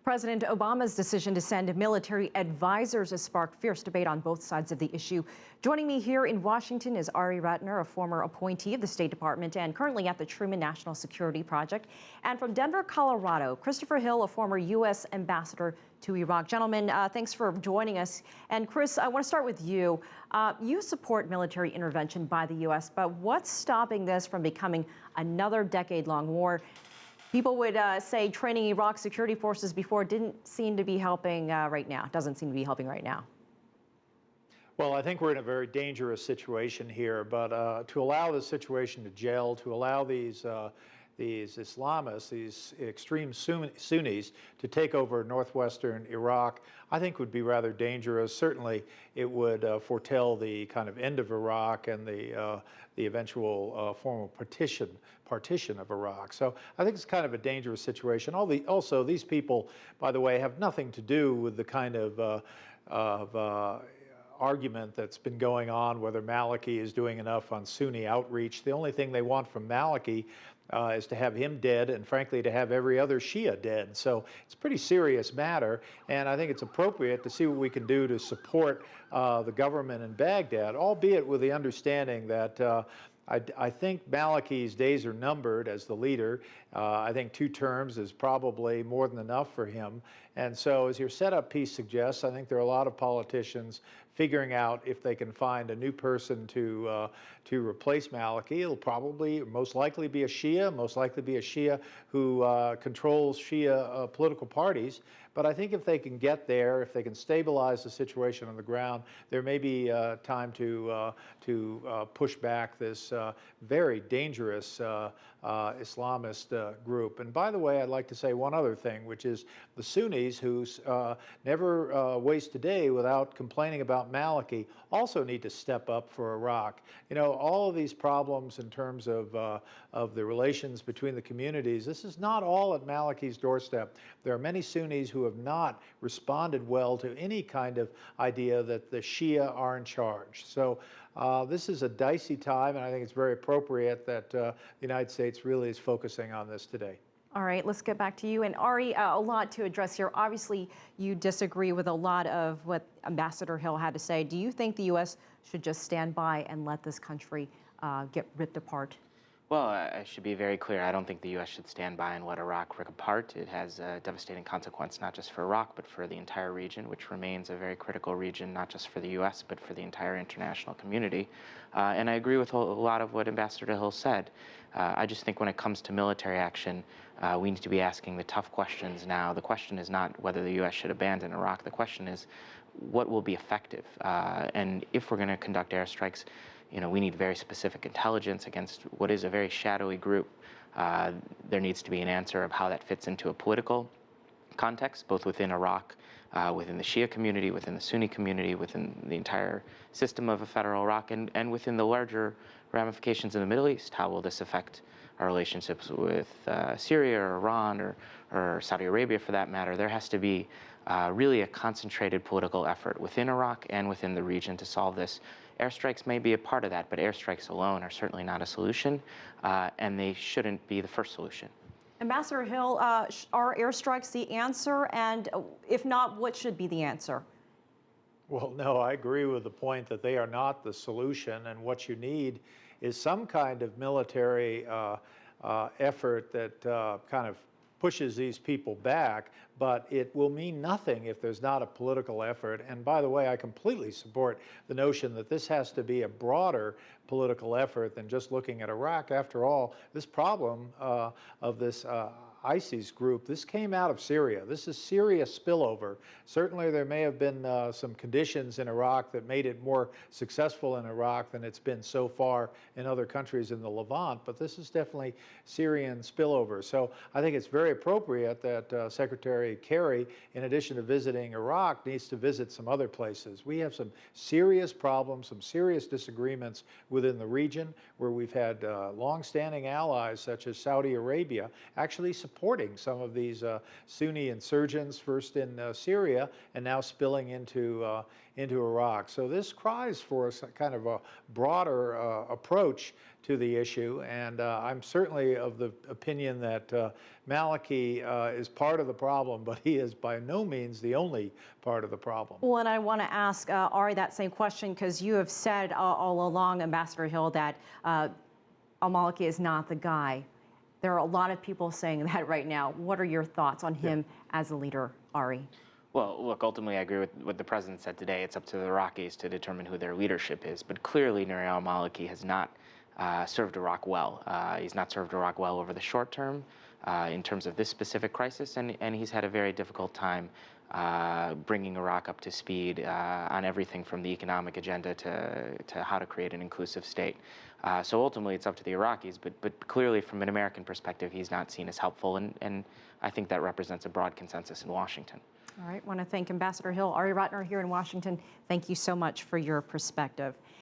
President Obama's decision to send military advisors has sparked fierce debate on both sides of the issue. Joining me here in Washington is Ari Ratner, a former appointee of the State Department and currently at the Truman National Security Project. And from Denver, Colorado, Christopher Hill, a former U.S. ambassador to Iraq. Gentlemen, thanks for joining us. And Chris, I want to start with you. You support military intervention by the U.S., but what's stopping this from becoming another decade-long war? People would say training Iraq security forces before didn't seem to be helping right now, doesn't seem to be helping right now. Well, I think we're in a very dangerous situation here, but to allow the situation to gel, to allow these Islamists, these extreme Sunnis, to take over northwestern Iraq, I think would be rather dangerous. Certainly, it would foretell the kind of end of Iraq and the eventual formal partition of Iraq. So I think it's kind of a dangerous situation. Also, these people, by the way, have nothing to do with the kind of argument that's been going on, whether Maliki is doing enough on Sunni outreach. The only thing they want from Maliki is to have him dead and, frankly, to have every other Shia dead. So it's a pretty serious matter, and I think it's appropriate to see what we can do to support the government in Baghdad, albeit with the understanding that I think Maliki's days are numbered as the leader. I think 2 terms is probably more than enough for him. And so, as your setup piece suggests, I think there are a lot of politicians figuring out if they can find a new person to replace Maliki. It'll probably, most likely be a Shia, who controls Shia political parties. But I think if they can get there, if they can stabilize the situation on the ground, there may be time to push back this very dangerous Islamist group. And by the way, I'd like to say one other thing, which is the Sunnis, who never waste a day without complaining about Maliki, also need to step up for Iraq. You know, all of these problems in terms of the relations between the communities, this is not all at Maliki's doorstep. There are many Sunnis who have not responded well to any kind of idea that the Shia are in charge. So this is a dicey time, and I think it's very appropriate that the United States really is focusing on this today. All right, let's get back to you. And Ari, a lot to address here. Obviously, you disagree with a lot of what Ambassador Hill had to say. Do you think the U.S. should just stand by and let this country get ripped apart? Well, I should be very clear. I don't think the U.S. should stand by and let Iraq rip apart. It has a devastating consequence, not just for Iraq, but for the entire region, which remains a very critical region, not just for the U.S., but for the entire international community. And I agree with a lot of what Ambassador Hill said. I just think when it comes to military action, we need to be asking the tough questions now. The question is not whether the U.S. should abandon Iraq. The question is what will be effective. And if we're going to conduct airstrikes, you know, we need very specific intelligence against what is a very shadowy group. There needs to be an answer of how that fits into a political context, both within Iraq, within the Shia community, within the Sunni community, within the entire system of a federal Iraq, and within the larger ramifications in the Middle East. How will this affect our relationships with Syria or Iran or Saudi Arabia, for that matter? There has to be really a concentrated political effort within Iraq and within the region to solve this. Airstrikes may be a part of that, but airstrikes alone are certainly not a solution, and they shouldn't be the first solution. Ambassador Hill, are airstrikes the answer? And if not, what should be the answer? Well, no, I agree with the point that they are not the solution, and what you need is some kind of military effort that kind of pushes these people back, but it will mean nothing if there's not a political effort. And by the way, I completely support the notion that this has to be a broader political effort than just looking at Iraq. After all, this problem of this ISIS group, this came out of Syria. This is Syria spillover. Certainly there may have been some conditions in Iraq that made it more successful in Iraq than it's been so far in other countries in the Levant, but this is definitely Syrian spillover. So I think it's very appropriate that Secretary Kerry, in addition to visiting Iraq, needs to visit some other places. We have some serious problems, some serious disagreements within the region, where we've had long-standing allies such as Saudi Arabia actually support supporting some of these Sunni insurgents, first in Syria and now spilling into Iraq. So this cries for a kind of a broader approach to the issue, and I'm certainly of the opinion that Maliki is part of the problem, but he is by no means the only part of the problem. Well, and I want to ask Ari that same question, because you have said all along, Ambassador Hill, that al-Maliki is not the guy. There are a lot of people saying that right now. What are your thoughts on him as a leader, Ari? Well, look, ultimately, I agree with what the president said today. It's up to the Iraqis to determine who their leadership is. But clearly, Nouri al-Maliki has not served Iraq well. He's not served Iraq well over the short term in terms of this specific crisis, and he's had a very difficult time bringing Iraq up to speed on everything from the economic agenda to how to create an inclusive state. So ultimately, it's up to the Iraqis, but clearly, from an American perspective, he's not seen as helpful, and I think that represents a broad consensus in Washington. All right, I want to thank Ambassador Hill. Ari Ratner here in Washington, thank you so much for your perspective.